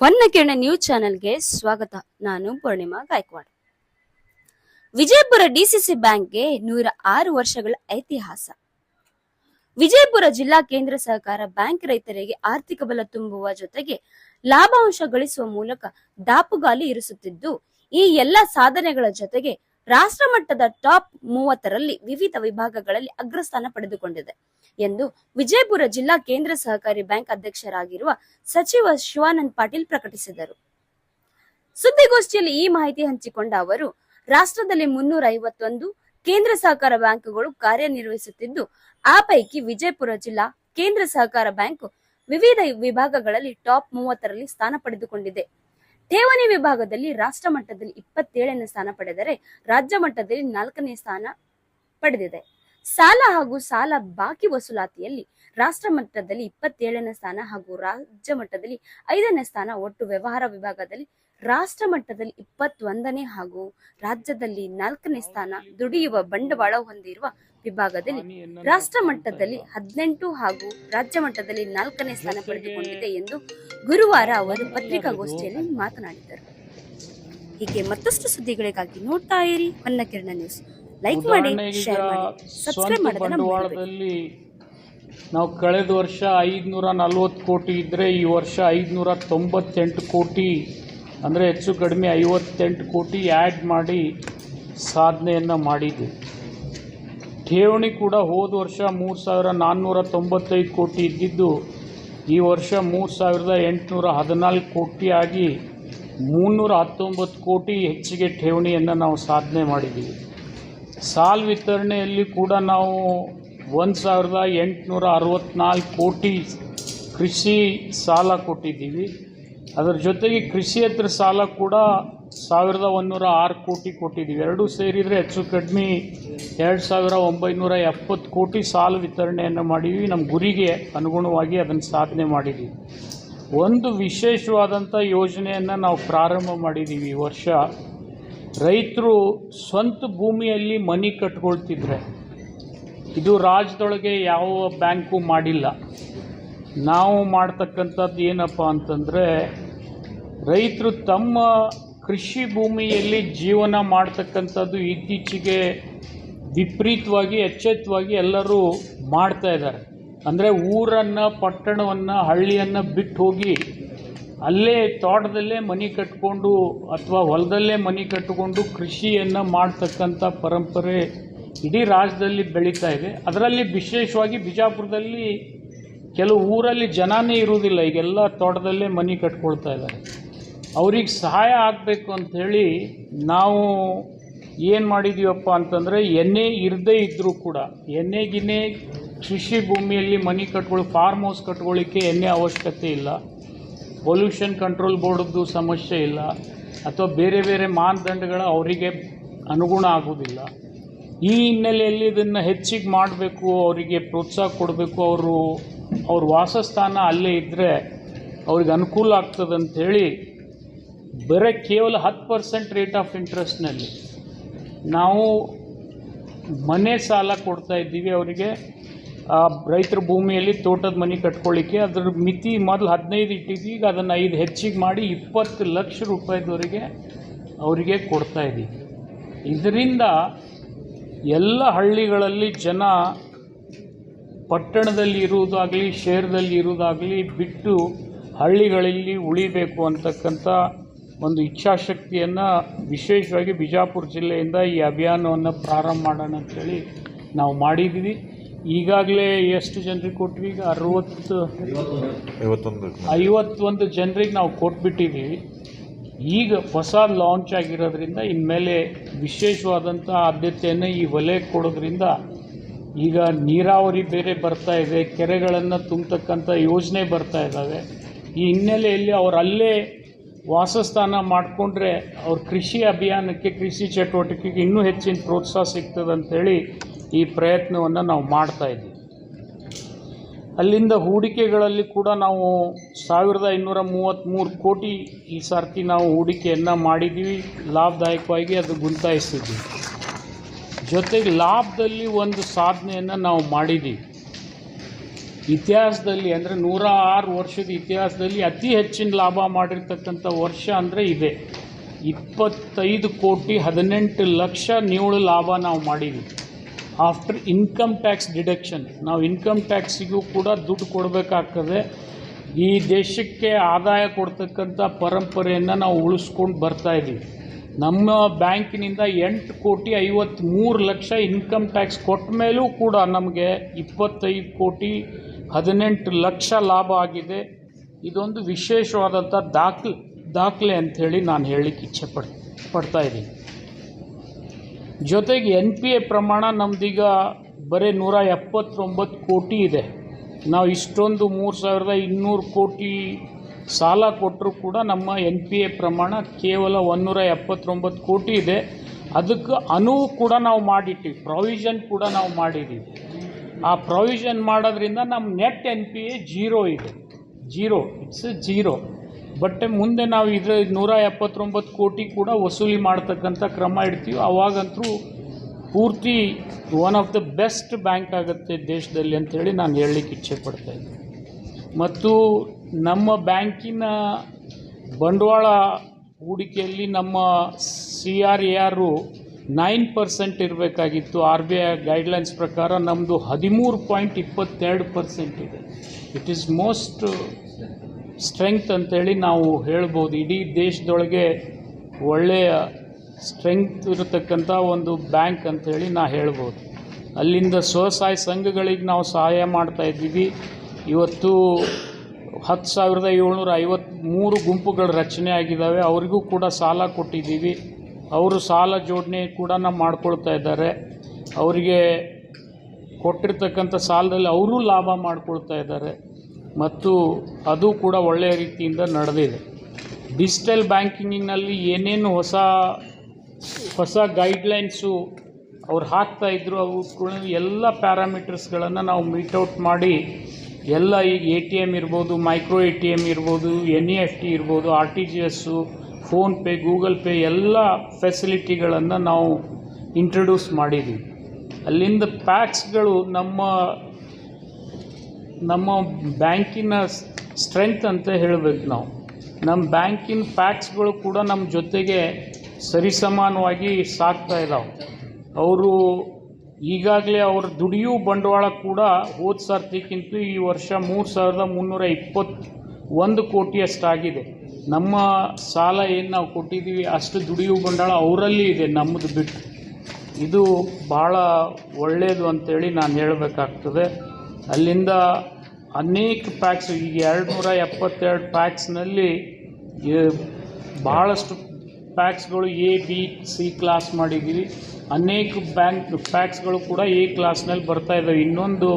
ಹೊನ್ನಕಿರಣ news ಚಾನೆಲ್ಗೆ ಸ್ವಾಗತ. ನಾನು ಪೂರ್ಣಿಮಾ ಗಾಯಕ್ವಾಡ್. ವಿಜಯಪುರ ಡಿಸಿಸಿ ಬ್ಯಾಂಕ್ಗೆ 106 ವರ್ಷಗಳ ಇತಿಹಾಸ. ವಿಜಯಪುರ ಜಿಲ್ಲಾ ಕೇಂದ್ರ ಸಹಕಾರ ಬ್ಯಾಂಕ್ ರೈತರಿಗೆ ಆರ್ಥಿಕ ಬಲ ತುಂಬುವ ಜೊತೆಗೆ ಲಾಭಾಂಶ ಗಳಿಸುವ ಮೂಲಕ ದಾಪುಗಾಲಿ ಇರಿಸುತ್ತಿದ್ದು, ಈ ಎಲ್ಲ ಸಾಧನೆಗಳ ಜೊತೆಗೆ ರಾಷ್ಟ್ರ ಮಟ್ಟದ ಟಾಪ್ 30ರಲ್ಲಿ ವಿವಿಧ ವಿಭಾಗಗಳಲ್ಲಿ ಅಗ್ರಸ್ಥಾನ ಪಡೆದುಕೊಂಡಿದೆ ಎಂದು ವಿಜಯಪುರ ಜಿಲ್ಲಾ ಕೇಂದ್ರ ಸಹಕಾರಿ ಬ್ಯಾಂಕ್ ಅಧ್ಯಕ್ಷರಾಗಿರುವ ಸಚಿವ ಶಿವಾನಂದ ಪಾಟೀಲ್ ಪ್ರಕಟಿಸಿದರು. ಸುದ್ದಿಗೋಷ್ಠಿಯಲ್ಲಿ ಈ ಮಾಹಿತಿ ಹಂಚಿಕೊಂಡ ಅವರು, ರಾಷ್ಟ್ರದಲ್ಲಿ 351 ಕೇಂದ್ರ ಸಹಕಾರ ಬ್ಯಾಂಕುಗಳು ಕಾರ್ಯನಿರ್ವಹಿಸುತ್ತಿದ್ದು, ಆ ಪೈಕಿ ವಿಜಯಪುರ ಜಿಲ್ಲಾ ಕೇಂದ್ರ ಸಹಕಾರ ಬ್ಯಾಂಕ್ ವಿವಿಧ ವಿಭಾಗಗಳಲ್ಲಿ ಟಾಪ್ 30ರಲ್ಲಿ ಸ್ಥಾನ ಪಡೆದುಕೊಂಡಿದೆ. ಠೇವಣಿ ವಿಭಾಗದಲ್ಲಿ ರಾಷ್ಟ್ರ ಮಟ್ಟದಲ್ಲಿ 27ನೇ ಸ್ಥಾನ ಪಡೆದರೆ ರಾಜ್ಯ ಮಟ್ಟದಲ್ಲಿ 4ನೇ ಸ್ಥಾನ ಪಡೆದಿದೆ. ಸಾಲ ಹಾಗೂ ಸಾಲ ಬಾಕಿ ವಸೂಲಾತಿಯಲ್ಲಿ ರಾಷ್ಟ್ರ ಮಟ್ಟದಲ್ಲಿ 27ನೇ ಸ್ಥಾನ ಹಾಗೂ ರಾಜ್ಯ ಮಟ್ಟದಲ್ಲಿ 5ನೇ ಸ್ಥಾನ. ಒಟ್ಟು ವ್ಯವಹಾರ ವಿಭಾಗದಲ್ಲಿ ರಾಷ್ಟ್ರ ಮಟ್ಟದಲ್ಲಿ 21ನೇ ಹಾಗೂ ರಾಜ್ಯದಲ್ಲಿ 4ನೇ ಸ್ಥಾನ. ದುಡಿಯುವ ಬಂಡವಾಳ ಹೊಂದಿರುವ ವಿಭಾಗದಲ್ಲಿ ರಾಷ್ಟ್ರ ಮಟ್ಟದಲ್ಲಿ 18 ಹಾಗೂ ರಾಜ್ಯ ಮಟ್ಟದಲ್ಲಿ 4ನೇ ಸ್ಥಾನ ಪಡೆದುಕೊಂಡಿದೆ ಎಂದು ಗುರುವಾರ ಅವರು ಪತ್ರಿಕಾಗೋಷ್ಠಿಯಲ್ಲಿ ಮಾತನಾಡಿದರು. ಹೀಗೆ ಮತ್ತಷ್ಟು ಸುದ್ದಿಗಳಿಗಾಗಿ ನೋಡ್ತಾ ಇರಿ ಹೊನ್ನಕಿರಣ ನ್ಯೂಸ್. ಲೈಕ್ ಮಾಡಿ, ಶೇರ್ ಮಾಡಿ, ಸಬ್ಸ್ಕ್ರೈಬ್ ಬಂಡವಾಳದಲ್ಲಿ ನಾವು ಕಳೆದ ವರ್ಷ 540 ಕೋಟಿ ಇದ್ದರೆ ಈ ವರ್ಷ 598 ಕೋಟಿ, ಅಂದರೆ ಹೆಚ್ಚು ಕಡಿಮೆ 58 ಕೋಟಿ ಆ್ಯಡ್ ಮಾಡಿ ಸಾಧನೆಯನ್ನು ಮಾಡಿದ್ವಿ. ಠೇವಣಿ ಕೂಡ ಹೋದ ವರ್ಷ 3495 ಕೋಟಿ ಇದ್ದಿದ್ದು ಈ ವರ್ಷ 3814 ಕೋಟಿ ಆಗಿ 319 ಕೋಟಿ ಹೆಚ್ಚಿಗೆ ಠೇವಣಿಯನ್ನು ನಾವು ಸಾಧನೆ ಮಾಡಿದ್ದೀವಿ. ಸಾಲ ವಿತರಣೆಯಲ್ಲಿ ಕೂಡ ನಾವು 1864 ಕೋಟಿ ಕೃಷಿ ಸಾಲ ಕೊಟ್ಟಿದ್ದೀವಿ. ಅದರ ಜೊತೆಗೆ ಕೃಷಿಯೇತರ ಸಾಲ ಕೂಡ 1106 ಕೋಟಿ ಕೊಟ್ಟಿದ್ದೀವಿ. ಎರಡೂ ಸೇರಿದರೆ ಹೆಚ್ಚು ಕಡಿಮೆ 2970 ಕೋಟಿ ಸಾಲ ವಿತರಣೆಯನ್ನು ಮಾಡಿದ್ದೀವಿ. ನಮ್ಮ ಗುರಿಗೆ ಅನುಗುಣವಾಗಿ ಅದನ್ನು ಸಾಧನೆ ಮಾಡಿದ್ದೀವಿ. ಒಂದು ವಿಶೇಷವಾದಂಥ ಯೋಜನೆಯನ್ನು ನಾವು ಪ್ರಾರಂಭ ಮಾಡಿದ್ದೀವಿ ಈ ವರ್ಷ. ರೈತರು ಸ್ವಂತ ಭೂಮಿಯಲ್ಲಿ ಮನೆ ಕಟ್ಕೊಳ್ತಿದ್ರೆ, ಇದು ರಾಜ್ಯದೊಳಗೆ ಯಾವ ಬ್ಯಾಂಕು ಮಾಡಿಲ್ಲ. ನಾವು ಮಾಡ್ತಕ್ಕಂಥದ್ದು ಏನಪ್ಪ ಅಂತಂದರೆ, ರೈತರು ತಮ್ಮ ಕೃಷಿ ಭೂಮಿಯಲ್ಲಿ ಜೀವನ ಮಾಡ್ತಕ್ಕಂಥದ್ದು ಇತ್ತೀಚೆಗೆ ವಿಪರೀತವಾಗಿ ಎಚ್ಚೆತ್ತವಾಗಿ ಎಲ್ಲರೂ ಮಾಡ್ತಾ ಇದ್ದಾರೆ. ಅಂದರೆ ಊರನ್ನು, ಪಟ್ಟಣವನ್ನು, ಹಳ್ಳಿಯನ್ನು ಬಿಟ್ಟು ಹೋಗಿ ಅಲ್ಲೇ ತೋಟದಲ್ಲೇ ಮನೆ ಕಟ್ಕೊಂಡು ಅಥವಾ ಹೊಲದಲ್ಲೇ ಮನೆ ಕಟ್ಟಿಕೊಂಡು ಕೃಷಿಯನ್ನು ಮಾಡ್ತಕ್ಕಂಥ ಪರಂಪರೆ ಇಡೀ ರಾಜ್ಯದಲ್ಲಿ ಬೆಳೀತಾ ಇದೆ. ಅದರಲ್ಲಿ ವಿಶೇಷವಾಗಿ ಬಿಜಾಪುರದಲ್ಲಿ ಕೆಲವು ಊರಲ್ಲಿ ಜನನೇ ಇರುವುದಿಲ್ಲ, ಈಗೆಲ್ಲ ತೋಟದಲ್ಲೇ ಮನೆ ಕಟ್ಕೊಳ್ತಾ ಇದ್ದಾರೆ. ಅವ್ರಿಗೆ ಸಹಾಯ ಆಗಬೇಕು ಅಂಥೇಳಿ ನಾವು ಏನು ಮಾಡಿದ್ದೀವಪ್ಪ ಅಂತಂದರೆ, ಎಣ್ಣೆ ಇರದೇ ಇದ್ದರೂ ಕೂಡ ಎಣ್ಣೆಗಿನೇ ಕೃಷಿ ಭೂಮಿಯಲ್ಲಿ ಮನೆ ಫಾರ್ಮ್ ಹೌಸ್ ಕಟ್ಕೊಳ್ಳಿಕ್ಕೆ ಎಣ್ಣೆ ಅವಶ್ಯಕತೆ ಇಲ್ಲ, ಪೊಲ್ಯೂಷನ್ ಕಂಟ್ರೋಲ್ ಬೋರ್ಡ್ದು ಸಮಸ್ಯೆ ಇಲ್ಲ, ಅಥವಾ ಬೇರೆ ಬೇರೆ ಮಾನದಂಡಗಳ ಅವರಿಗೆ ಅನುಗುಣ ಆಗೋದಿಲ್ಲ. ಈ ಹಿನ್ನೆಲೆಯಲ್ಲಿ ಇದನ್ನು ಹೆಚ್ಚಿಗೆ ಮಾಡಬೇಕು, ಅವರಿಗೆ ಪ್ರೋತ್ಸಾಹ ಕೊಡಬೇಕು. ಅವ್ರ ವಾಸಸ್ಥಾನ ಅಲ್ಲೇ ಇದ್ದರೆ ಅವ್ರಿಗೆ ಅನುಕೂಲ ಆಗ್ತದೆ ಅಂಥೇಳಿ ಬರೀ ಕೇವಲ 10% ರೇಟ್ ಆಫ್ ಇಂಟ್ರೆಸ್ಟ್ನಲ್ಲಿ ನಾವು ಮನೆ ಸಾಲ ಕೊಡ್ತಾ ಇದ್ದೀವಿ ಅವರಿಗೆ. ರೈತರ ಭೂಮಿಯಲ್ಲಿ ತೋಟದ ಮನೆ ಕಟ್ಕೊಳ್ಳಿಕ್ಕೆ ಅದರ ಮಿತಿ ಮೊದಲು 15 ಇಟ್ಟಿದ್ದೀವಿ, ಈಗ ಅದನ್ನು 5 ಹೆಚ್ಚಿಗೆ ಮಾಡಿ 20 ಲಕ್ಷ ರೂಪಾಯಿದವರೆಗೆ ಅವರಿಗೆ ಕೊಡ್ತಾ ಇದ್ದೀವಿ. ಇದರಿಂದ ಎಲ್ಲ ಹಳ್ಳಿಗಳಲ್ಲಿ ಜನ ಪಟ್ಟಣದಲ್ಲಿ ಇರುವುದಾಗಲಿ ಶಹರದಲ್ಲಿ ಇರುವುದಾಗಲಿ ಬಿಟ್ಟು ಹಳ್ಳಿಗಳಲ್ಲಿ ಉಳಿಬೇಕು ಅಂತಕ್ಕಂಥ ಒಂದು ಇಚ್ಛಾಶಕ್ತಿಯನ್ನು ವಿಶೇಷವಾಗಿ ಬಿಜಾಪುರ ಜಿಲ್ಲೆಯಿಂದ ಈ ಅಭಿಯಾನವನ್ನು ಪ್ರಾರಂಭ ಮಾಡೋಣ ಅಂಥೇಳಿ ನಾವು ಮಾಡಿದ್ದೀವಿ. ಈಗಾಗಲೇ ಎಷ್ಟು ಜನರಿಗೆ ಕೊಟ್ವಿ? ಈಗ 51 ಜನರಿಗೆ ನಾವು ಕೊಟ್ಬಿಟ್ಟಿದ್ದೀವಿ. ಈಗ ಹೊಸ ಲಾಂಚ್ ಆಗಿರೋದ್ರಿಂದ ಇನ್ಮೇಲೆ ವಿಶೇಷವಾದಂಥ ಆದ್ಯತೆಯನ್ನು ಈ ವಲಯಕ್ಕೆ ಕೊಡೋದ್ರಿಂದ ಈಗ ನೀರಾವರಿ ಬೇರೆ ಬರ್ತಾ ಇದೆ, ಕೆರೆಗಳನ್ನು ತುಂಬತಕ್ಕಂಥ ಯೋಜನೆ ಬರ್ತಾ ಇದ್ದಾವೆ. ಈ ಹಿನ್ನೆಲೆಯಲ್ಲಿ ಅವರು ಅಲ್ಲೇ ವಾಸಸ್ಥಾನ ಮಾಡಿಕೊಂಡ್ರೆ ಅವ್ರ ಕೃಷಿ ಅಭಿಯಾನಕ್ಕೆ, ಕೃಷಿ ಚಟುವಟಿಕೆಗೆ ಇನ್ನೂ ಹೆಚ್ಚಿನ ಪ್ರೋತ್ಸಾಹ ಸಿಗ್ತದೆ ಅಂಥೇಳಿ ಈ ಪ್ರಯತ್ನವನ್ನು ನಾವು ಮಾಡ್ತಾ ಇದ್ದೀವಿ. ಅಲ್ಲಿಂದ ಹೂಡಿಕೆಗಳಲ್ಲಿ ಕೂಡ ನಾವು 1533 ಕೋಟಿ ಈ ಸರ್ತಿ ನಾವು ಹೂಡಿಕೆಯನ್ನು ಮಾಡಿದ್ದೀವಿ. ಲಾಭದಾಯಕವಾಗಿ ಅದು ಗುಂತಾಯಿಸಿದ್ದೀವಿ. ಜೊತೆಗೆ ಲಾಭದಲ್ಲಿ ಒಂದು ಸಾಧನೆಯನ್ನು ನಾವು ಮಾಡಿದ್ದೀವಿ. ಇತಿಹಾಸದಲ್ಲಿ ಅಂದರೆ 106 ವರ್ಷದ ಇತಿಹಾಸದಲ್ಲಿ ಅತಿ ಹೆಚ್ಚಿನ ಲಾಭ ಮಾಡಿರ್ತಕ್ಕಂಥ ವರ್ಷ ಅಂದರೆ ಇದೆ. 25 ಕೋಟಿ 18 ಲಕ್ಷ ನಿವ್ವಳ ಲಾಭ ನಾವು ಮಾಡಿದ್ದೀವಿ. ಆಫ್ಟರ್ ಇನ್ಕಮ್ ಟ್ಯಾಕ್ಸ್ ಡಿಡಕ್ಷನ್, ನಾವು ಇನ್ಕಮ್ ಟ್ಯಾಕ್ಸಿಗೂ ಕೂಡ ದುಡ್ಡು ಕೊಡಬೇಕಾಗ್ತದೆ. ಈ ದೇಶಕ್ಕೆ ಆದಾಯ ಕೊಡ್ತಕ್ಕಂಥ ಪರಂಪರೆಯನ್ನು ನಾವು ಉಳಿಸ್ಕೊಂಡು ಬರ್ತಾಯಿದ್ದೀವಿ. ನಮ್ಮ ಬ್ಯಾಂಕಿನಿಂದ 8 ಕೋಟಿ 53 ಲಕ್ಷ ಇನ್ಕಮ್ ಟ್ಯಾಕ್ಸ್ ಕೊಟ್ಟ ಮೇಲೂ ಕೂಡ ನಮಗೆ 25 ಕೋಟಿ 18 ಲಕ್ಷ ಲಾಭ ಆಗಿದೆ. ಇದೊಂದು ವಿಶೇಷವಾದಂಥ ದಾಖಲೆ ಅಂಥೇಳಿ ನಾನು ಹೇಳಲಿಕ್ಕೆ ಇಚ್ಛೆ ಪಡ್ತಾ ಇದ್ದೀನಿ. ಜೊತೆಗೆ NPA ಪ್ರಮಾಣ ನಮ್ಮದೀಗ ಬರೀ 179 ಕೋಟಿ ಇದೆ. ನಾವು ಇಷ್ಟೊಂದು 3200 ಕೋಟಿ ಸಾಲ ಕೊಟ್ಟರೂ ಕೂಡ ನಮ್ಮ NPA ಪ್ರಮಾಣ ಕೇವಲ 179 ಕೋಟಿ ಇದೆ. ಅದಕ್ಕೆ ಅನುವು ಕೂಡ ನಾವು ಮಾಡಿಟ್ಟಿವಿ, ಪ್ರಾವಿಷನ್ ಕೂಡ ನಾವು ಮಾಡಿದ್ದೀವಿ. ಆ ಪ್ರಾವಿಷನ್ ಮಾಡೋದ್ರಿಂದ ನಮ್ಮ ನೆಟ್ NPA ಝೀರೋ. ಬಟ್ ಮುಂದೆ ನಾವು ಇದರ 179 ಕೋಟಿ ಕೂಡ ವಸೂಲಿ ಮಾಡ್ತಕ್ಕಂಥ ಕ್ರಮ ಇಡ್ತೀವಿ. ಆವಾಗಂತೂ ಪೂರ್ತಿ one of the best bank ಆಗುತ್ತೆ ದೇಶದಲ್ಲಿ ಅಂಥೇಳಿ ನಾನು ಹೇಳಲಿಕ್ಕೆ ಇಚ್ಛೆ ಪಡ್ತಾಯಿದ್ದೀನಿ. ಮತ್ತು ನಮ್ಮ ಬ್ಯಾಂಕಿನ ಬಂಡವಾಳ ಹೂಡಿಕೆಯಲ್ಲಿ ನಮ್ಮ CRAR 9% ಇರಬೇಕಾಗಿತ್ತು. RBI ಗೈಡ್ಲೈನ್ಸ್ ಪ್ರಕಾರ ನಮ್ಮದು 13.22% ಇದೆ. ಇಟ್ ಈಸ್ ಮೋಸ್ಟ್ ಸ್ಟ್ರೆಂಗ್ತ್ ಅಂತೇಳಿ ನಾವು ಹೇಳ್ಬೋದು. ಇಡೀ ದೇಶದೊಳಗೆ ಒಳ್ಳೆಯ ಸ್ಟ್ರೆಂಗ್ತ್ ಇರತಕ್ಕಂಥ ಒಂದು ಬ್ಯಾಂಕ್ ಅಂಥೇಳಿ ಹೇಳ್ಬೋದು. ಅಲ್ಲಿಂದ ಸ್ವಸಹಾಯ ಸಂಘಗಳಿಗೆ ನಾವು ಸಹಾಯ ಮಾಡ್ತಾಯಿದ್ದೀವಿ. ಇವತ್ತು 10,753 ಗುಂಪುಗಳು ರಚನೆ ಆಗಿದ್ದಾವೆ. ಅವರಿಗೂ ಕೂಡ ಸಾಲ ಕೊಟ್ಟಿದ್ದೀವಿ. ಅವರು ಸಾಲ ಜೋಡಣೆ ಕೂಡ ಮಾಡ್ಕೊಳ್ತಾ ಇದ್ದಾರೆ. ಅವರಿಗೆ ಕೊಟ್ಟಿರ್ತಕ್ಕಂಥ ಸಾಲದಲ್ಲಿ ಅವರೂ ಲಾಭ ಮಾಡ್ಕೊಳ್ತಾ ಇದ್ದಾರೆ ಮತ್ತು ಅದು ಕೂಡ ಒಳ್ಳೆಯ ರೀತಿಯಿಂದ ನಡೆದಿದೆ. ಡಿಜಿಟಲ್ ಬ್ಯಾಂಕಿಂಗಿನಲ್ಲಿ ಏನೇನು ಹೊಸ ಗೈಡ್ಲೈನ್ಸು ಅವ್ರು ಹಾಕ್ತಾಯಿದ್ರು ಅವು ಎಲ್ಲ ಪ್ಯಾರಾಮೀಟರ್ಸ್ಗಳನ್ನು ನಾವು ಮೀಟೌಟ್ ಮಾಡಿ ಎಲ್ಲ ಈಗ ATM ಇರ್ಬೋದು, ಮೈಕ್ರೋ ATM ಇರ್ಬೋದು, NEFT ಇರ್ಬೋದು, RTGS, ಫೋನ್ಪೇ, ಗೂಗಲ್ ಪೇ ಎಲ್ಲ ಫೆಸಿಲಿಟಿಗಳನ್ನು ನಾವು ಇಂಟ್ರೊಡ್ಯೂಸ್ ಮಾಡಿದ್ದೀವಿ. ಅಲ್ಲಿಂದ ಪ್ಯಾಕ್ಸ್ಗಳು ನಮ್ಮ ಬ್ಯಾಂಕಿನ ಸ್ಟ್ರೆಂತ್ ಅಂತ ಹೇಳಬೇಕು. ನಮ್ಮ ಬ್ಯಾಂಕಿನ ಪ್ಯಾಕ್ಸ್ಗಳು ಕೂಡ ನಮ್ಮ ಜೊತೆಗೆ ಸರಿಸಮಾನವಾಗಿ ಸಾಗ್ತಾ ಇದ್ದಾವೆ. ಅವರು ಈಗಾಗಲೇ ಅವ್ರ ದುಡಿಯೋ ಬಂಡವಾಳ ಕೂಡ ಹೋದ ಸರ್ತಿಗಿಂತ ಈ ವರ್ಷ 3,321 ಕೋಟಿಯಷ್ಟಾಗಿದೆ. ನಮ್ಮ ಸಾಲ ಏನು ನಾವು ಕೊಟ್ಟಿದ್ದೀವಿ ಅಷ್ಟು ದುಡಿಯೋ ಬಂಡವಾಳ ಅವರಲ್ಲಿ ಇದೆ, ನಮ್ಮದು ಬಿಟ್ಟು. ಇದು ಭಾಳ ಒಳ್ಳೆಯದು ಅಂಥೇಳಿ ನಾನು ಹೇಳಬೇಕಾಗ್ತದೆ. ಅಲ್ಲಿಂದ ಅನೇಕ ಪ್ಯಾಕ್ಸ್, ಈಗ 272 ಪ್ಯಾಕ್ಸ್ನಲ್ಲಿ ಭಾಳಷ್ಟು ಪ್ಯಾಕ್ಸ್ಗಳು A, B, C ಕ್ಲಾಸ್ ಮಾಡಿದ್ದೀವಿ. ಅನೇಕ ಪ್ಯಾಕ್ಸ್ಗಳು ಕೂಡ A ಕ್ಲಾಸ್ನಲ್ಲಿ ಬರ್ತಾ ಇದ್ದಾವೆ. ಇನ್ನೊಂದು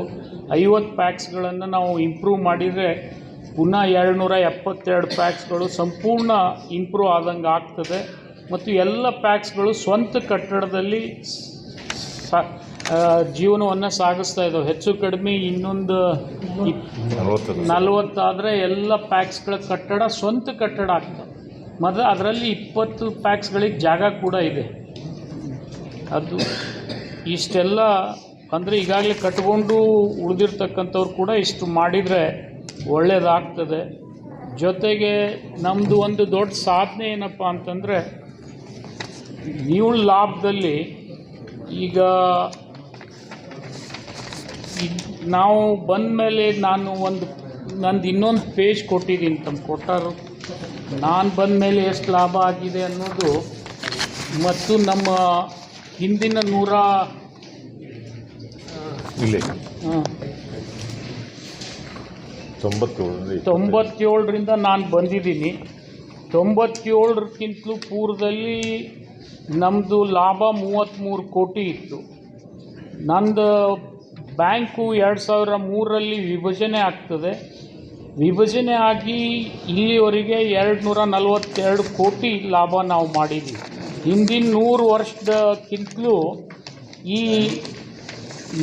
50 ಪ್ಯಾಕ್ಸ್ಗಳನ್ನು ನಾವು ಇಂಪ್ರೂವ್ ಮಾಡಿದರೆ ಪುನಃ 272 ಪ್ಯಾಕ್ಸ್ಗಳು ಸಂಪೂರ್ಣ ಇಂಪ್ರೂವ್ ಆದಂಗೆ ಆಗ್ತದೆ. ಮತ್ತು ಎಲ್ಲ ಪ್ಯಾಕ್ಸ್ಗಳು ಸ್ವಂತ ಕಟ್ಟಡದಲ್ಲಿ ಜೀವನವನ್ನು ಸಾಗಿಸ್ತಾ ಇದ್ದಾವೆ. ಹೆಚ್ಚು ಕಡಿಮೆ ಇನ್ನೊಂದು 40 ಆದರೆ ಎಲ್ಲ ಪ್ಯಾಕ್ಸ್ಗಳ ಕಟ್ಟಡ ಸ್ವಂತ ಕಟ್ಟಡ ಆಗ್ತದೆ. ಮತ್ತು ಅದರಲ್ಲಿ 20 ಪ್ಯಾಕ್ಸ್ಗಳಿಗೆ ಜಾಗ ಕೂಡ ಇದೆ. ಅದು ಇಷ್ಟೆಲ್ಲ ಅಂದರೆ ಈಗಾಗಲೇ ಕಟ್ಕೊಂಡು ಉಳಿದಿರ್ತಕ್ಕಂಥವ್ರು ಕೂಡ ಇಷ್ಟು ಮಾಡಿದರೆ ಒಳ್ಳೆಯದಾಗ್ತದೆ. ಜೊತೆಗೆ ನಮ್ಮದು ಒಂದು ದೊಡ್ಡ ಸಾಧನೆ ಏನಪ್ಪ ಅಂತಂದರೆ, ನಿವ್ವಳ ಲಾಭದಲ್ಲಿ ಈಗ ನಾವು ಬಂದ ಮೇಲೆ ನಂದು ಇನ್ನೊಂದು ಪೇಜ್ ಕೊಟ್ಟಿದ್ದೀನಿ, ಕೊಟ್ಟಾರು ನಾನು ಬಂದ ಮೇಲೆ ಎಷ್ಟು ಲಾಭ ಆಗಿದೆ ಅನ್ನೋದು ಮತ್ತು ನಮ್ಮ ಹಿಂದಿನ 97ರಿಂದ ನಾನು ಬಂದಿದ್ದೀನಿ. 97ಕ್ಕಿಂತಲೂ ಪೂರ್ವದಲ್ಲಿ ನಮ್ಮದು ಲಾಭ 33 ಕೋಟಿ ಇತ್ತು. ನಂದು ಬ್ಯಾಂಕು 2003ರಲ್ಲಿ ವಿಭಜನೆ ಆಗ್ತದೆ. ವಿಭಜನೆ ಆಗಿ ಇಲ್ಲಿವರೆಗೆ 242 ಕೋಟಿ ಲಾಭ ನಾವು ಮಾಡಿದ್ದೀವಿ. ಹಿಂದಿನ 100 ವರ್ಷದಕ್ಕಿಂತಲೂ ಈ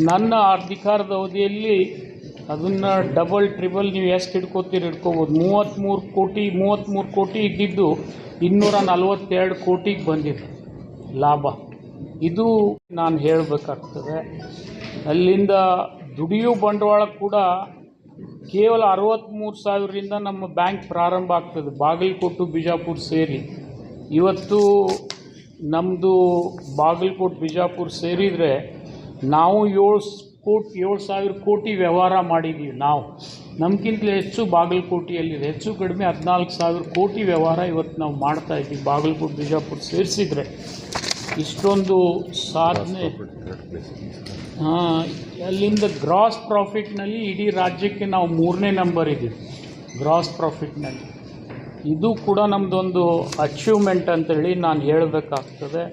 ನನ್ನ ಅಧಿಕಾರದ ಅವಧಿಯಲ್ಲಿ ಅದನ್ನು ಡಬಲ್ ಟ್ರಿಬಲ್ ನೀವು ಎಷ್ಟು ಹಿಡ್ಕೋತೀರಿ ಹಿಡ್ಕೋಬೋದು. 33 ಕೋಟಿ ಇದ್ದಿದ್ದು 242 ಕೋಟಿಗೆ ಬಂದಿದೆ ಲಾಭ. ಇದು ನಾನು ಹೇಳಬೇಕಾಗ್ತದೆ. ಅಲ್ಲಿಂದ ದುಡಿಯೋ ಬಂಡವಾಳ ಕೂಡ ಕೇವಲ 63,000ರಿಂದ ನಮ್ಮ ಬ್ಯಾಂಕ್ ಪ್ರಾರಂಭ ಆಗ್ತದೆ, ಬಾಗಲಕೋಟೆ ಬಿಜಾಪುರ ಸೇರಿ. ಇವತ್ತು ನಮ್ಮದು ಬಾಗಲಕೋಟೆ ಬಿಜಾಪುರ ಸೇರಿದರೆ ನಾವು 7,000 ಕೋಟಿ ವ್ಯವಹಾರ ಮಾಡಿದ್ದೀವಿ. ನಾವು ನಮಗಿಂತಲೇ ಹೆಚ್ಚು ಬಾಗಲಕೋಟೆಯಲ್ಲಿದೆ, ಹೆಚ್ಚು ಕಡಿಮೆ 14,000 ಕೋಟಿ ವ್ಯವಹಾರ ಇವತ್ತು ನಾವು ಮಾಡ್ತಾಯಿದ್ದೀವಿ ಬಾಗಲಕೋಟೆ ಬಿಜಾಪುರ ಸೇರಿಸಿದರೆ. ಇಷ್ಟೊಂದು ಸಾಧನೆ. ಅಲ್ಲಿಂದ ಗ್ರಾಸ್ ಪ್ರಾಫಿಟ್ನಲ್ಲಿ ಇಡೀ ರಾಜ್ಯಕ್ಕೆ ನಾವು 3ನೇ ನಂಬರ್ ಇದ್ದೀವಿ ಗ್ರಾಸ್ ಪ್ರಾಫಿಟ್ನಲ್ಲಿ. ಇದು ಕೂಡ ನಮ್ಮದೊಂದು ಅಚೀವ್ಮೆಂಟ್ ಅಂತೇಳಿ ನಾನು ಹೇಳಬೇಕಾಗ್ತದೆ.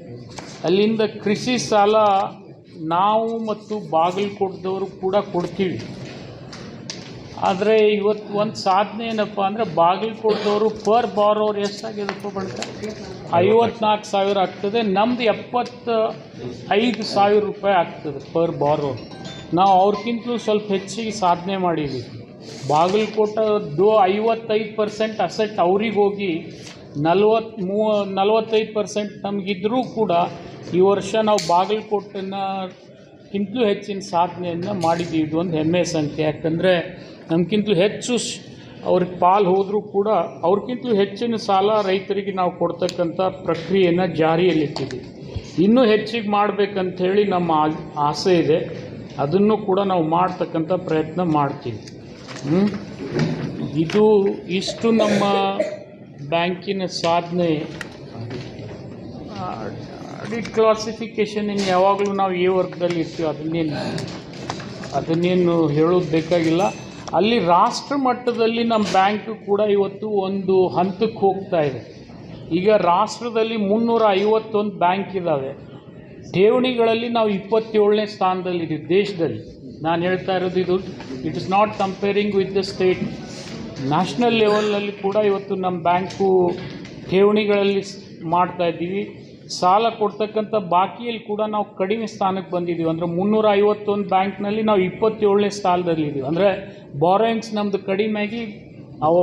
ಅಲ್ಲಿಂದ ಕೃಷಿ ಸಾಲ ನಾವು ಮತ್ತು ಬಾಗಲಕೋಟದವರು ಕೂಡ ಕೊಡ್ತೀವಿ. ಆದರೆ ಇವತ್ತು ಒಂದು ಸಾಧನೆ ಏನಪ್ಪ ಅಂದರೆ ಬಾಗಲಕೋಟದವರು ಪರ್ ಬಾರೋರ್ ಎಷ್ಟಾಗಿದೆಪ್ಪ ಬಳಿಕ 54,000 ಆಗ್ತದೆ. ನಮ್ಮದು 75,000 ರೂಪಾಯಿ ಆಗ್ತದೆ ಪರ್ ಬಾರೋರ್. ನಾವು ಅವ್ರಿಗಿಂತಲೂ ಸ್ವಲ್ಪ ಹೆಚ್ಚಿಗೆ ಸಾಧನೆ ಮಾಡಿದ್ದೀವಿ. ಬಾಗಲಕೋಟದ್ದು 55% ಅಸೆಟ್ ಅವ್ರಿಗೆ ಹೋಗಿ 45% ನಮಗಿದ್ರೂ ಕೂಡ ಈ ವರ್ಷ ನಾವು ಬಾಗಲಕೋಟೆನಕ್ಕಿಂತಲೂ ಹೆಚ್ಚಿನ ಸಾಧನೆಯನ್ನು ಮಾಡಿದ್ದೀವಿ. ಇದು ಒಂದು ಹೆಮ್ಮೆಯ ಸಂಖ್ಯೆ. ಯಾಕಂದರೆ ನಮಗಿಂತಲೂ ಹೆಚ್ಚು ಅವ್ರಿಗೆ ಪಾಲು ಹೋದರೂ ಕೂಡ ಅವ್ರಿಗಿಂತಲೂ ಹೆಚ್ಚಿನ ಸಾಲ ರೈತರಿಗೆ ನಾವು ಕೊಡ್ತಕ್ಕಂಥ ಪ್ರಕ್ರಿಯೆಯನ್ನು ಜಾರಿಯಲ್ಲಿಟ್ಟಿದ್ದೀವಿ. ಇನ್ನೂ ಹೆಚ್ಚಿಗೆ ಮಾಡಬೇಕಂಥೇಳಿ ನಮ್ಮ ಆಸೆ ಇದೆ. ಅದನ್ನು ಕೂಡ ನಾವು ಮಾಡ್ತಕ್ಕಂಥ ಪ್ರಯತ್ನ ಮಾಡ್ತೀವಿ. ಇಷ್ಟು ನಮ್ಮ ಬ್ಯಾಂಕಿನ ಸಾಧನೆ. ಆಡಿಟ್ ಕ್ಲಾಸಿಫಿಕೇಷನ್ ಇನ್ನು ಯಾವಾಗಲೂ ನಾವು ಈ ವರ್ಗದಲ್ಲಿ ಇರ್ತೀವಿ, ಅದನ್ನೇನು ಹೇಳೋದು ಬೇಕಾಗಿಲ್ಲ. ಅಲ್ಲಿ ರಾಷ್ಟ್ರ ಮಟ್ಟದಲ್ಲಿ ನಮ್ಮ ಬ್ಯಾಂಕು ಕೂಡ ಇವತ್ತು ಒಂದು ಹಂತಕ್ಕೆ ಹೋಗ್ತಾ ಇದೆ. ಈಗ ರಾಷ್ಟ್ರದಲ್ಲಿ 351 ಬ್ಯಾಂಕ್ ಇದ್ದಾವೆ. ಠೇವಣಿಗಳಲ್ಲಿ ನಾವು 27ನೇ ಸ್ಥಾನದಲ್ಲಿದ್ದೀವಿ ದೇಶದಲ್ಲಿ. ನಾನು ಹೇಳ್ತಾ ಇರೋದು ಇದು it is not comparing with the state. National ಲೆವೆಲಲ್ಲಿ ಕೂಡ ಇವತ್ತು ನಮ್ಮ ಬ್ಯಾಂಕು ಠೇವಣಿಗಳಲ್ಲಿ ಮಾಡ್ತಾಯಿದ್ದೀವಿ. ಸಾಲ ಕೊಡ್ತಕ್ಕಂಥ ಬಾಕಿಯಲ್ಲಿ ಕೂಡ ನಾವು ಕಡಿಮೆ ಸ್ಥಾನಕ್ಕೆ ಬಂದಿದ್ದೀವಿ. ಅಂದರೆ 351 ಬ್ಯಾಂಕ್ನಲ್ಲಿ ನಾವು 27ನೇ ಸ್ಥಾನದಲ್ಲಿದ್ದೀವಿ. ಅಂದರೆ ಬಾರೋಯಿಂಗ್ಸ್ ನಮ್ಮದು ಕಡಿಮೆಯಾಗಿ ಅವು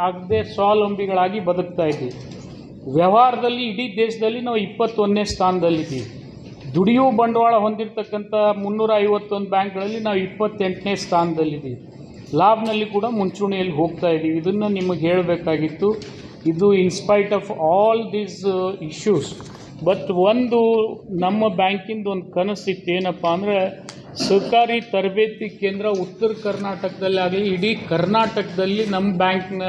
ಆಗದೆ ಸ್ವಾವಲಂಬಿಗಳಾಗಿ ಬದುಕ್ತಾ ಇದ್ದೀವಿ. ವ್ಯವಹಾರದಲ್ಲಿ ಇಡೀ ದೇಶದಲ್ಲಿ ನಾವು 21ನೇ ಸ್ಥಾನದಲ್ಲಿದ್ದೀವಿ. ದುಡಿಯುವ ಬಂಡವಾಳ ಹೊಂದಿರತಕ್ಕಂಥ 351 ಬ್ಯಾಂಕ್ಗಳಲ್ಲಿ ನಾವು 28ನೇ ಸ್ಥಾನದಲ್ಲಿದ್ದೀವಿ. ಲಾಭನಲ್ಲಿ ಕೂಡ ಮುಂಚೂಣಿಯಲ್ಲಿ ಹೋಗ್ತಾ ಇದ್ದೀವಿ. ಇದನ್ನು ನಿಮಗೆ ಹೇಳಬೇಕಾಗಿತ್ತು. ಇದು in spite of all these issues. But ಒಂದು ನಮ್ಮ ಬ್ಯಾಂಕಿಂದು ಒಂದು ಕನಸಿತ್ತು. ಏನಪ್ಪ ಅಂದರೆ ಸಹಕಾರಿ ತರಬೇತಿ ಕೇಂದ್ರ ಉತ್ತರ ಕರ್ನಾಟಕದಲ್ಲಿ ಆಗಲಿ ಇಡೀ ಕರ್ನಾಟಕದಲ್ಲಿ ನಮ್ಮ ಬ್ಯಾಂಕ್ನ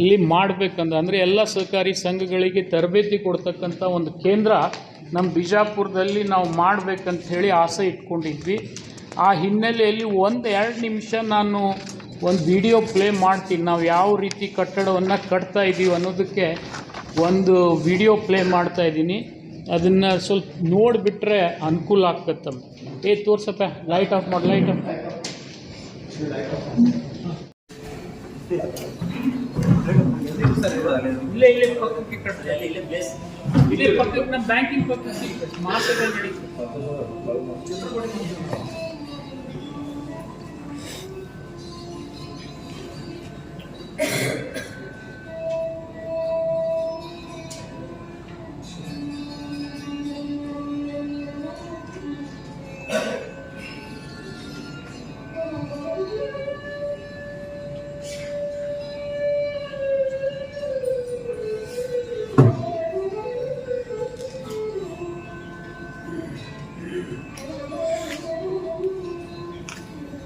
ಇಲ್ಲಿ ಮಾಡಬೇಕಂದ್ರೆ ಅಂದರೆ ಎಲ್ಲ ಸಹಕಾರಿ ಸಂಘಗಳಿಗೆ ತರಬೇತಿ ಕೊಡ್ತಕ್ಕಂಥ ಒಂದು ಕೇಂದ್ರ ನಮ್ಮ ಬಿಜಾಪುರದಲ್ಲಿ ನಾವು ಮಾಡಬೇಕಂತ ಹೇಳಿ ಆಸೆ ಇಟ್ಕೊಂಡಿದ್ವಿ. ಆ ಹಿನ್ನೆಲೆಯಲ್ಲಿ 1-2 ನಿಮಿಷ ನಾನು ಒಂದು ವಿಡಿಯೋ ಪ್ಲೇ ಮಾಡ್ತೀನಿ. ನಾವು ಯಾವ ರೀತಿ ಕಟ್ಟಡವನ್ನು ಕಟ್ತಾ ಇದ್ದೀವಿ ಅನ್ನೋದಕ್ಕೆ ಒಂದು ವಿಡಿಯೋ ಪ್ಲೇ ಮಾಡ್ತಾ ಇದ್ದೀನಿ. ಅದನ್ನು ಸ್ವಲ್ಪ ನೋಡಿಬಿಟ್ರೆ ಅನುಕೂಲ ಆಗ್ತದೆ. ತೋರ್ಸಪ್ಪ, ಲೈಟ್ ಆಫ್ ಮಾಡಿ. ಲೈಟ್ ಆಫ್ ಇಲ್ಲೇ ಪಕ್ಕಕ್ಕೆ ಕಟ್ತಾರೆ. ಇಲ್ಲೇ ಪಕ್ಕಕ್ಕೆ ನಮ್ಮ ಬ್ಯಾಂಕಿಂಗ್ ಪಕ್ಕಕ್ಕೆ ಮಾಸದಲ್ಲಿ ನಡೀತದೆ.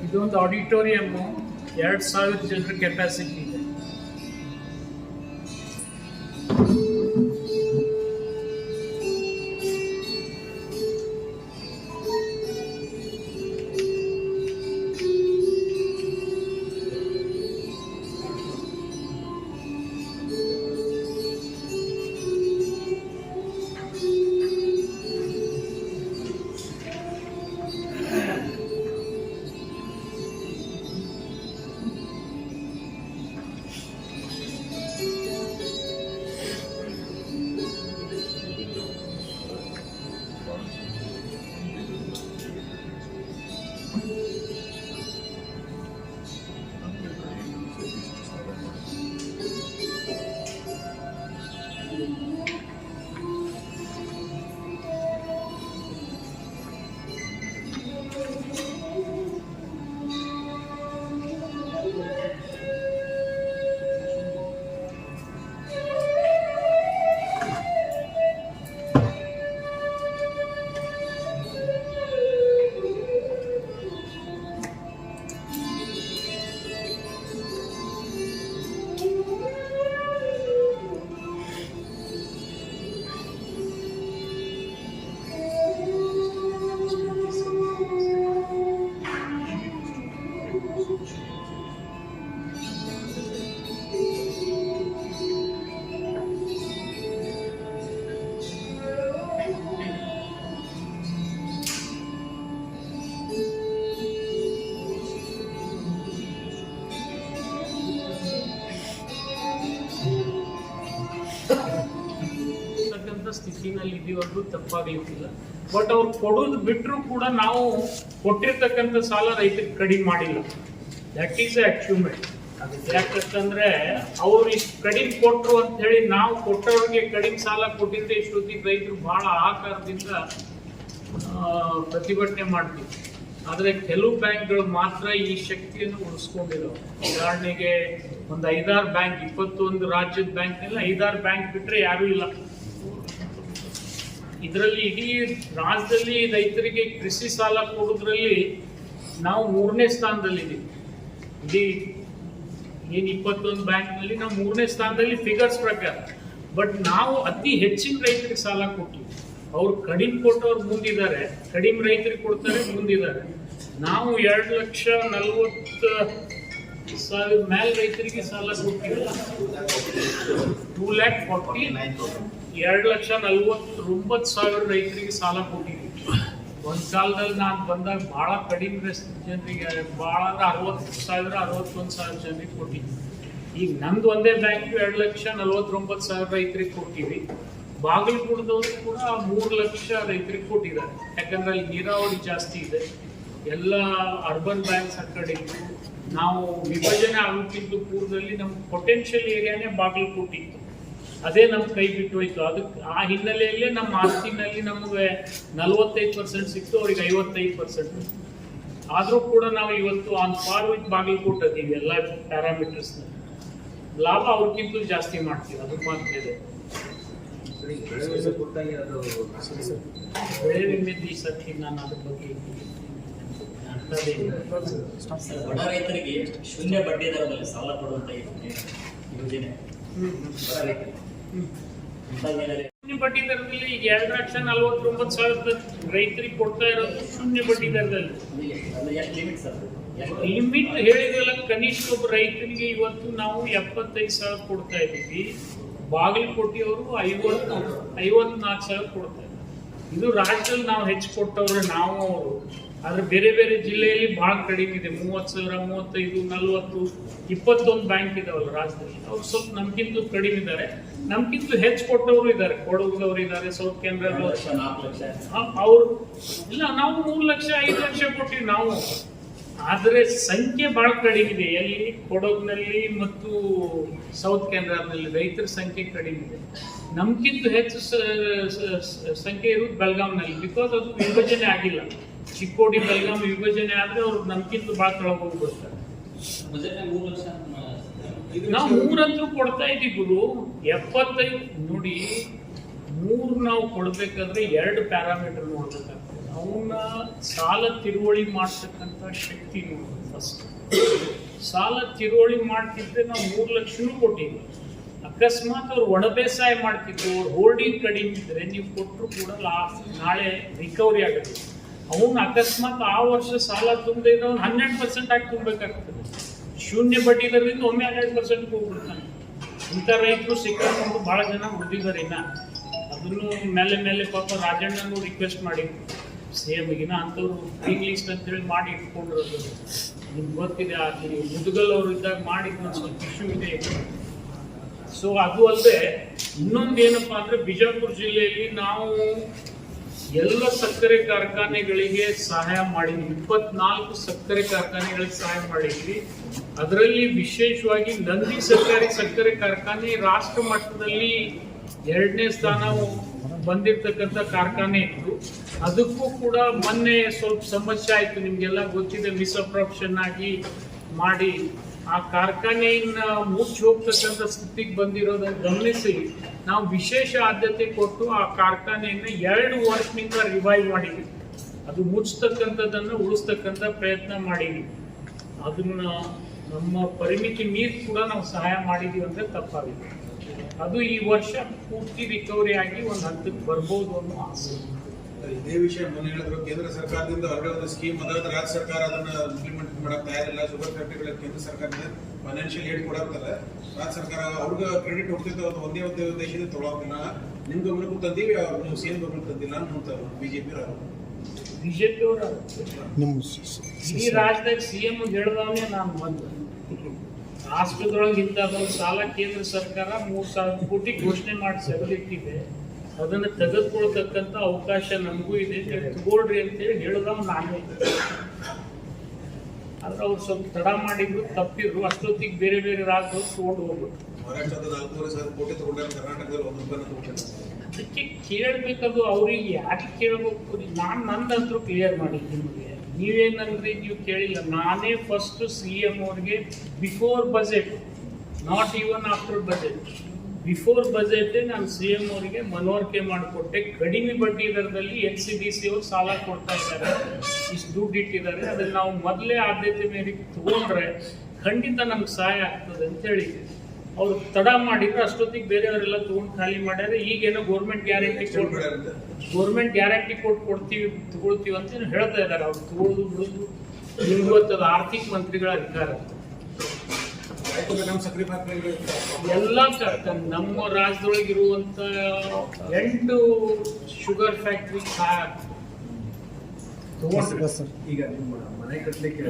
ಇದೊಂದು ಆಡಿಟೋರಿಯಮ್ಮು, 2,000 ಜನರ ಕೆಪಾಸಿಟಿ ಇದೆ. ನಲ್ಲಿ ಇದೀವಂದ್ರೂ ತಪ್ಪಾಗ್ಲಿಕ್ಕಿಲ್ಲ. ಬಟ್ ಅವ್ರು ಕೊಡೋದು ಬಿಟ್ಟರು ಕೂಡ ನಾವು ಕೊಟ್ಟಿರ್ತಕ್ಕಂಥ ಸಾಲ ರೈತರಿಗೆ ಕಡಿಮೆ ಮಾಡಿಲ್ಲ. That is A achievement. ಅದು ಯಾಕಂತಂದ್ರೆ ಅವ್ರು ಇಷ್ಟು ಕಡಿಮೆ ಕೊಟ್ಟರು ಅಂತ ಹೇಳಿ ನಾವು ಕೊಟ್ಟವ್ರಿಗೆ ಕಡಿಮೆ ಸಾಲ ಕೊಟ್ಟಿದ್ರೆ ಇಷ್ಟೊತ್ತಿಗೆ ರೈತರು ಬಹಳ ಆಕಾರದಿಂದ ಪ್ರತಿಭಟನೆ ಮಾಡ್ತೀವಿ. ಆದರೆ ಕೆಲವು ಬ್ಯಾಂಕ್ಗಳು ಮಾತ್ರ ಈ ಶಕ್ತಿಯನ್ನು ಉಳಿಸ್ಕೊಂಡಿದ್ದಾವೆ. ಉದಾಹರಣೆಗೆ ಒಂದು 5-6 ಬ್ಯಾಂಕ್, 21 ರಾಜ್ಯದ ಬ್ಯಾಂಕ್ನೆಲ್ಲ 5-6 ಬ್ಯಾಂಕ್ ಬಿಟ್ಟರೆ ಯಾರೂ ಇಲ್ಲ. ಇದರಲ್ಲಿ ಇಡೀ ರಾಜ್ಯದಲ್ಲಿ ರೈತರಿಗೆ ಕೃಷಿ ಸಾಲ ಕೊಡೋದ್ರಲ್ಲಿ ನಾವು 3ನೇ ಸ್ಥಾನದಲ್ಲಿದ್ದೀವಿ. ಇಡೀ ಏನು 21 ಬ್ಯಾಂಕ್ನಲ್ಲಿ ನಾವು 3ನೇ ಸ್ಥಾನದಲ್ಲಿ ಫಿಗರ್ಸ್ ಪ್ರಕಾರ. ಬಟ್ ನಾವು ಅತಿ ಹೆಚ್ಚಿನ ರೈತರಿಗೆ ಸಾಲ ಕೊಟ್ಟಿವಿ. ಅವ್ರು ಕಡಿಮೆ ಕೊಟ್ಟವ್ರು ಮುಂದಿದ್ದಾರೆ, ಕಡಿಮೆ ರೈತರಿಗೆ ಕೊಡ್ತಾರೆ ಮುಂದಿದ್ದಾರೆ. ನಾವು 2,40,000 ಮೇಲೆ ರೈತರಿಗೆ ಸಾಲ ಕೊಟ್ಟಿಲ್ಲ. 2,49,000 ರೈತರಿಗೆ ಸಾಲ ಕೊಟ್ಟಿದ್ದೀವಿ. ಒಂದು ಕಾಲದಲ್ಲಿ ನಾನು ಬಂದಾಗ ಬಹಳ ಕಡಿಮೆ ಜನರಿಗೆ, ಬಹಳ ಅಂದ್ರೆ 60,000 61,000 ಜನರಿಗೆ ಕೊಟ್ಟಿದ್ವಿ. ಈಗ ನಂದು ಒಂದೇ ಬ್ಯಾಂಕ್ 2,49,000 ರೈತರಿಗೆ ಕೊಟ್ಟಿವಿ. ಬಾಗಲಕೋಟದವರು ಕೂಡ 3 ಲಕ್ಷ ರೈತರಿಗೆ ಕೊಟ್ಟಿದ್ದಾರೆ. ಯಾಕಂದ್ರೆ ಅಲ್ಲಿ ನೀರಾವರಿ ಜಾಸ್ತಿ ಇದೆ, ಎಲ್ಲ ಅರ್ಬನ್ ಬ್ಯಾಂಕ್ಸ್ ಆ ಕಡೆ ಇತ್ತು. ನಾವು ವಿಭಜನೆ ಆಗೋಕ್ಕಿಂತ ಪೂರ್ವದಲ್ಲಿ ನಮ್ಮ ಪೊಟೆನ್ಷಿಯಲ್ ಏರಿಯಾನೇ ಬಾಗಲಕೋಟೆ ಇತ್ತು. ಅದೇ ನಮ್ಮ ಕೈ ಬಿಟ್ಟು ಹೋಯ್ತು. ಅದಕ್ಕೆ ಆ ಹಿನ್ನೆಲೆಯಲ್ಲೇ ನಮ್ಮ ಆಸ್ತಿನಲ್ಲಿ ನಮಗೆ 45% ಸಿಕ್ತು, ಅವ್ರಿಗೆ 55%. ಆದರೂ ಕೂಡ ನಾವು ಇವತ್ತು ಆನ್ ಪಾರ್ ವಿತ್ ಬಾಗಲಕೋಟೆ ಅದೀವಿ ಎಲ್ಲ ಪ್ಯಾರಾಮೀಟರ್ಸ್ನಲ್ಲಿ. ಲಾಭ ಅವ್ರಿಗಿಂತಲೂ ಜಾಸ್ತಿ ಮಾಡ್ತೀವಿ, ಅದು ಮಾತ್ರ ಇದೆ. ಬೆಳೆ ವಿಮೆ ಈ ಸರ್ತಿ ನಾನು ಅದ್ರ ಬಗ್ಗೆ ಬಡ ರೈತರಿಗೆ ಶೂನ್ಯ ಬಡ್ಡಿ ದರದಲ್ಲಿ ಸಾಲ ಕೊಡುವಂತ ಯೋಜನೆ ಶೂನ್ಯ ಬಡ್ಡಿ ದರದಲ್ಲಿ ಈಗ 2,49,000 ರೈತರಿಗೆ ಕೊಡ್ತಾ ಇರೋದು ಶೂನ್ಯ ಬಡ್ಡಿ ದರದಲ್ಲಿ. ಲಿಮಿಟ್ ಹೇಳಿದ್ರಲ್ಲ, ಕನಿಷ್ಠ ಒಬ್ಬ ರೈತರಿಗೆ ಇವತ್ತು ನಾವು 75,000 ಕೊಡ್ತಾ ಇದ್ದೀವಿ. ಬಾಗಲಕೋಟೆಯವರು 54,000 ಕೊಡ್ತಾ ಇದ್ದಾರೆ. ಇದು ರಾಜ್ಯದಲ್ಲಿ ನಾವು ಹೆಚ್ಚು ಕೊಟ್ಟವ್ರೆ ನಾವು ಅವರು. ಆದ್ರೆ ಬೇರೆ ಬೇರೆ ಜಿಲ್ಲೆಯಲ್ಲಿ ಬಹಳ ಕಡಿಮೆ ಇದೆ. 30,000, 35, 40, 21 ಬ್ಯಾಂಕ್ ಇದಾವಲ್ಲ ರಾಜ್ಯದಲ್ಲಿ. ಅವ್ರು ಸ್ವಲ್ಪ ನಮ್ಗಿಂತಲೂ ಕಡಿಮೆ ಇದ್ದಾರೆ. ನಮ್ಗಿಂತಲೂ ಹೆಚ್ಚು ಕೊಟ್ಟವರು ಇದ್ದಾರೆ, ಕೊಡಗದವ್ರು ಇದ್ದಾರೆ, ಸೌತ್ ಕೆನರಾದವರು. 4 ಲಕ್ಷ ಅವ್ರು ಇಲ್ಲ, ನಾವು 3 ಲಕ್ಷ 5 ಲಕ್ಷ ಕೊಟ್ಟಿವಿ ನಾವು. ಆದರೆ ಸಂಖ್ಯೆ ಬಹಳ ಕಡಿಮೆ ಇದೆ. ಎಲ್ಲಿ ಕೊಡಗಿನಲ್ಲಿ ಮತ್ತು ಸೌತ್ ಕೆನರಾದಲ್ಲಿ ರೈತರ ಸಂಖ್ಯೆ ಕಡಿಮೆ ಇದೆ. ನಮ್ಗಿಂತ ಹೆಚ್ಚು ಸಂಖ್ಯೆ ಇರುವುದು ಬೆಳಗಾಂನಲ್ಲಿ. ಬಿಕಾಸ್ ಅದು ವಿಭಜನೆ ಆಗಿಲ್ಲ. ಚಿಕ್ಕೋಡಿ ಬೆಳಗಾಂ ವಿಭಜನೆ ಆದ್ರೆ ಅವ್ರು ನಮ್ಗಿಂತ ಭಾಳ ಕೆಳಗೆ ಹೋಗ್ಬಿಡ್ತಾರೆ. ನಾವು 3 ಅಂತೂ ಕೊಡ್ತಾ ಇದ್ದೀವಿ ಗುರು. 75 ನೋಡಿ, 3 ನಾವು ಕೊಡ್ಬೇಕಾದ್ರೆ 2 ಪ್ಯಾರಾಮೀಟರ್ ನೋಡ್ಬೇಕಾಗ್ತದೆ. ಅವನ್ನ ಸಾಲ ತಿರುವಳಿ ಮಾಡ್ತಕ್ಕಂಥ ಶಕ್ತಿ ನೋಡ್ಬೇಕು ಫಸ್ಟ್. ಸಾಲ ತಿರುವಳಿ ಮಾಡ್ತಿದ್ರೆ ನಾವು 3 ಲಕ್ಷನೂ ಕೊಟ್ಟಿದ್ವಿ. ಅಕಸ್ಮಾತ್ ಅವ್ರು ಒಣ ಬೇಸಾಯ ಮಾಡ್ತಿದ್ರು, ಅವ್ರು ಹೋಲ್ಡಿಂಗ್ ಕಡಿಮೆ ಇದ್ರೆ ನೀವು ಕೊಟ್ಟರು ಕೂಡ ನಾಳೆ ರಿಕವರಿ ಆಗುತ್ತೆ. ಅವನು ಅಕಸ್ಮಾತ್ ಆ ವರ್ಷ ಸಾಲ ತುಂಬದೆ ಇದ್ರೆ ಅವ್ನು 12% ಆಗಿ ತುಂಬಬೇಕಾಗ್ತದೆ. ಶೂನ್ಯ ಬಡ್ಡಿ ದರದಿಂದ ಒಮ್ಮೆ 12% ಹೋಗ್ಬಿಡ್ತಾನೆ. ಇಂಥ ರೈತರು ಸಿಕ್ಕಾಕೊಂಡು ಭಾಳ ಜನ ಉಳಿದಿದ್ದಾರೆ. ಇನ್ನ ಅದನ್ನು ಮೇಲೆ ಮೇಲೆ ಪಾಪ ರಾಜಣ್ಣನೂ ರಿಕ್ವೆಸ್ಟ್ ಮಾಡಿದ್ರು CM-ಗಿನ ಅಂಥವ್ರು ಗ್ರೀನ್ ಲಿಸ್ಟ್ ಅಂತೇಳಿ ಮಾಡಿ ಇಟ್ಕೊಂಡಿರೋದು ನಿಮ್ಗೆ ಗೊತ್ತಿದೆ. ಅಲ್ಲಿ ಮುದುಗಲ್ ಅವರು ಇದ್ದಾಗ ಮಾಡಿದ್ದು ಒಂದು ಸ್ವಲ್ಪ ಇಶ್ಯೂ ಇದೆ. ಸೊ ಅದು ಅಲ್ಲದೆ ಇನ್ನೊಂದು ಏನಪ್ಪ ಅಂದರೆ ಬಿಜಾಪುರ ಜಿಲ್ಲೆಯಲ್ಲಿ ನಾವು ಎಲ್ಲ ಸಕ್ಕರೆ ಕಾರ್ಖಾನೆಗಳಿಗೆ ಸಹಾಯ ಮಾಡಿದ್ವಿ. 24 ಸಕ್ಕರೆ ಕಾರ್ಖಾನೆಗಳಿಗೆ ಸಹಾಯ ಮಾಡಿದ್ವಿ. ಅದರಲ್ಲಿ ವಿಶೇಷವಾಗಿ ನಂದಿ ಸರ್ಕಾರಿ ಸಕ್ಕರೆ ಕಾರ್ಖಾನೆ ರಾಷ್ಟ್ರ ಮಟ್ಟದಲ್ಲಿ 2ನೇ ಸ್ಥಾನ ಬಂದಿರತಕ್ಕಂಥ ಕಾರ್ಖಾನೆ ಇತ್ತು. ಅದಕ್ಕೂ ಕೂಡ ಮೊನ್ನೆ ಸ್ವಲ್ಪ ಸಮಸ್ಯೆ ಆಯಿತು, ನಿಮಗೆಲ್ಲ ಗೊತ್ತಿದೆ. ಮಿಸ್ಅಪ್ರಾಪ್ಷನ್ ಆಗಿ ಮಾಡಿ ಆ ಕಾರ್ಖಾನೆಯನ್ನ ಮುಚ್ಚಿ ಹೋಗ್ತಕ್ಕಂಥ ಸ್ಥಿತಿಗೆ ಬಂದಿರೋದನ್ನು ಗಮನಿಸಿ ನಾವು ವಿಶೇಷ ಆದ್ಯತೆ ಕೊಟ್ಟು ಆ ಕಾರ್ಖಾನೆಯನ್ನು 2 ವರ್ಷದಿಂದ ರಿವೈವ್ ಮಾಡಿದ್ವಿ. ಅದು ಮುಚ್ಚತಕ್ಕಂಥದ್ದನ್ನು ಉಳಿಸ್ತಕ್ಕಂಥ ಪ್ರಯತ್ನ ಮಾಡಿದ್ವಿ. ಅದನ್ನ ನಮ್ಮ ಪರಿಮಿತಿ ಮೀರಿ ಕೂಡ ನಾವು ಸಹಾಯ ಮಾಡಿದೀವಿ ಅಂದರೆ ತಪ್ಪಾಗಿದೆ. ಅದು ಈ ವರ್ಷ ಪೂರ್ತಿ ರಿಕವರಿ ಆಗಿ ಒಂದು ಹಂತಕ್ಕೆ ಬರ್ಬೋದು ಅನ್ನೋ ಆಸೆ. ಇದೇ ವಿಷಯ ಮೊನ್ನೆ ಹೇಳಿದ್ರು, ಕೇಂದ್ರ ಸರ್ಕಾರದಿಂದ ಹೊರಗಡೆ ಒಂದು ಸ್ಕೀಮ್ ಅದ, ರಾಜ್ಯ ಸರ್ಕಾರ ಅದನ್ನ ಇಂಪ್ಲಿಮೆಂಟ್ ಮಾಡಕ್ ತಯಾರಿಲ್ಲ. ಶುಗರ್ ಫ್ಯಾಕ್ಟರಿಗಳಿಗೆ ಕೇಂದ್ರ ಸರ್ಕಾರದಿಂದ ಫೈನಾನ್ಷಿಯಲ್ ಏಡ್ ಕೊಡಾಕ್ತಾರೆ. ರಾಜ್ಯ ಸರ್ಕಾರ ಅವ್ರಿಗೆ ಕ್ರೆಡಿಟ್ ಹೋಗ್ತಿತ್ತು, ಅದು ಒಂದೇ ದೇಶದಿಂದ ತೊಗೊಳಕಿಲ್ಲ. ನಿಮ್ ಗಮನಕ್ಕೂ ತಂದೀವಿ, ಅವ್ರು ನೀವು CM ಗಮನಕ್ಕೆ ತಂದಿಲ್ಲ ಅಂತಾರೆ ಬಿಜೆಪಿ ಅವರು. ಈ ರಾಜ್ಯದಾಗ CM ಹೇಳಿದವನೇ ನಾನು ಬಂದು ರಾಷ್ಟ್ರದೊಳಗೆ ಇಂಥದ್ದೊಂದು ಸಾಲ ಕೇಂದ್ರ ಸರ್ಕಾರ 3,000 ಕೋಟಿ ಘೋಷಣೆ ಮಾಡಿ ಸೆಗಲಿಟ್ಟಿದೆ. ಅದನ್ನು ತೆಗೆದುಕೊಳ್ತಕ್ಕಂಥ ಅವಕಾಶ ನಮಗೂ ಇದೆ, ನೀವು ತಗೊಳ್ರಿ ಅಂತೇಳಿ ಹೇಳಿದವ್ ನಾನೇ. ಆದ್ರೆ ಅವ್ರು ಸ್ವಲ್ಪ ತಡ ಮಾಡಿದ್ರು, ತಪ್ಪಿದ್ರು. ಅಷ್ಟೊತ್ತಿಗೆ ಬೇರೆ ಬೇರೆ ರಾಜ್ಯದವ್ರು ತಗೊಂಡು ಹೋಗ್ಬಿಟ್ರು. ಮಹಾರಾಷ್ಟ್ರದ 4,500 ಕೋಟಿ ತಗೊಂಡ್ರೆ ಕರ್ನಾಟಕದಲ್ಲಿ 1 ರೂಪಾಯಿ ತಗೊಂಡಿಲ್ಲ. ಅದಕ್ಕೆ ಕೇಳಬೇಕದು ಅವ್ರಿಗೆ ಯಾಕೆ ಕೇಳಬೇಕು? ನಾನು ನಂದಂತರೂ ಕ್ಲಿಯರ್ ಮಾಡಿದ್ದೀನಿ ನಿಮಗೆ. ನೀವೇನಂದ್ರೆ ನೀವು ಕೇಳಿಲ್ಲ. ನಾನೇ ಫಸ್ಟ್ CM ಅವ್ರಿಗೆ before budget, not even after budget, before budget ನಾನು CM ಅವರಿಗೆ ಮನವರಿಕೆ ಮಾಡಿಕೊಟ್ಟೆ. ಕಡಿಮೆ ಬಡ್ಡಿ ದರದಲ್ಲಿ NCDC ಅವರು ಸಾಲ ಕೊಡ್ತಾ ಇದ್ದಾರೆ, ಇಷ್ಟು ದುಡ್ಡು ಇಟ್ಟಿದ್ದಾರೆ, ಅದನ್ನು ನಾವು ಮೊದಲೇ ಆದ್ಯತೆ ಮೇರೆಗೆ ತಗೊಂಡ್ರೆ ಖಂಡಿತ ನಮ್ಗೆ ಸಹಾಯ ಆಗ್ತದೆ ಅಂತ ಹೇಳಿದ್ದೆ. ಅವ್ರು ತಡ ಮಾಡಿದ್ರೆ ಅಷ್ಟೊತ್ತಿಗೆ ಬೇರೆಯವರೆಲ್ಲ ತಗೊಂಡು ಖಾಲಿ ಮಾಡ್ಯಾರ. ಈಗೇನೋ ಗೌರ್ಮೆಂಟ್ ಗ್ಯಾರಂಟಿ ಕೊಡ್ತೀವಿ ತಗೊಳ್ತೀವಿ ಅಂತ ಹೇಳ್ತಾ ಇದ್ದಾರೆ. ಅವ್ರು ತಗೊಳ್ಳೋದು ಬಿಡೋದು ನಿಮ್ಗೆ ಗೊತ್ತದ, ಆರ್ಥಿಕ ಮಂತ್ರಿಗಳ ಅಧಿಕಾರ. ಎಲ್ಲ ನಮ್ಮ ರಾಜ್ಯದೊಳಗಿರುವಂತ 8 ಶುಗರ್ ಫ್ಯಾಕ್ಟ್ರಿ ಈಗ ನಿಮ್ಮ ಮನೆ ಕಟ್ಟಲಿಕ್ಕೆ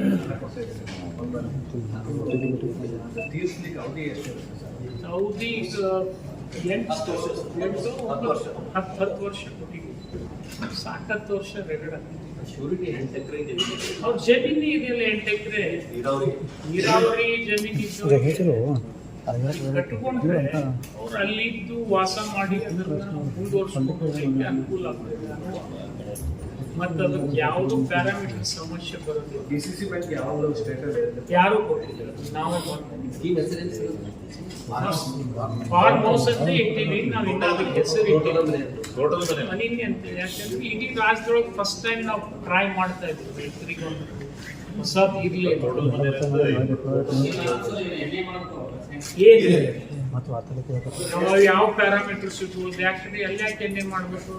ತೀರ್ಸ್ಲಿಕ್ಕೆ ಅವಧಿ ಎಷ್ಟಿರುತ್ತೆ ಸರ್? ಅವಧಿ 10 ವರ್ಷ ಕೊಟ್ಟಿದ್ದೀವಿ. 10 ವರ್ಷ ರೆಗಡ. ಶೂರಿಟಿ 8 ಎಕರೆ ಇದೆ. ಅವ್ರ ಜಮೀನು ಇದೆಯಲ್ಲ 8 ಎಕರೆ ನೀರಾವರಿ ಜಮೀನಿದ್ದು ಕಟ್ಕೊಂಡ್ರೆ ಅವ್ರು ಅಲ್ಲಿದ್ದು ವಾಸ ಮಾಡಿ ಅದನ್ನ ಮುಂದುವರ್ಸ್ಕೊಳ್ಳೋದಕ್ಕೆ ಅನುಕೂಲ ಆಗ್ತದೆ. ಮತ್ತು ಅದಕ್ಕೆ ಯಾವುದೂ ಪ್ಯಾರಾಮೀಟರ್ ಸಮಸ್ಯೆ ಬರೋದಿಲ್ಲ. DCC ಬ್ಯಾಂಕ್ ಯಾವ ಸ್ಟೇಟಸ್ ಯಾರು ಕೊಟ್ಟಿದ್ದಾರೆ, ನಾವೇ ಮಾಡ್ತೀವಿ. ಸ್ಕೀಮ್ ಹೆಸರೇನು? ಫಾರ್ಮ್ ಹೌಸ್ ಅಂತ ಇಟ್ಟಿವಿ ನಾವು, ಇನ್ನು ಅದಕ್ಕೆ ಹೆಸರು ಇಟ್ಟಿಲ್ಲ. ಟೋಟಲ್ ಅನಿನ್ಯ ಅಂತ, ಯಾಕಂದ್ರೆ ಇಡೀ ರಾಜ್ಯದೊಳಗೆ ಫಸ್ಟ್ ಟೈಮ್ ನಾವು ಟ್ರೈ ಮಾಡ್ತಾ ಇದ್ದೀವಿ ರೈತರಿಗೆ ಒಂದು ಹೊಸದು ಇರಲಿ. ಏನಿದೆ ನಾವು ಯಾವ ಪ್ಯಾರಾಮೀಟರ್ಸ್ ಇಟ್ಬೋದು, ಯಾಕಂದ್ರೆ ಯಾಕೆ ಎಣ್ಣೆ ಮಾಡಬೇಕು?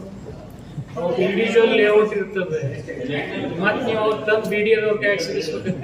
ಇಂಡಿವಿಜುವಲ್ ಲೇಔಟ್ ಇರ್ತದೆ, ಮತ್ತೆ ನೀವು ಅವ್ರು ತಂದು BDO ಟ್ಯಾಕ್ಸ್ ಇರಿಸ್ಬೇಕಂತ